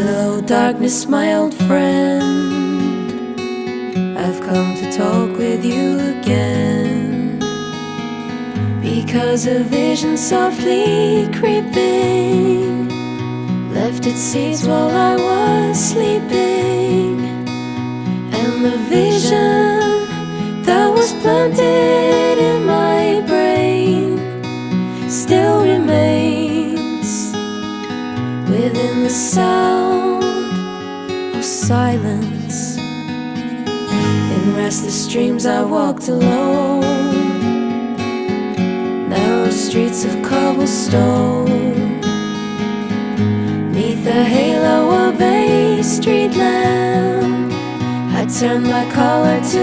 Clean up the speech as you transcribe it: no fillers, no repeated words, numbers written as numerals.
Hello darkness, my old friend, I've come to talk with you again, because a vision softly creeping left its seeds while I was sleeping. And the vision that was planted in my brain still remains within the sound of silence. In restless dreams I walked alone, narrow streets of cobblestone, neath the halo of a street lamp I turned my collar to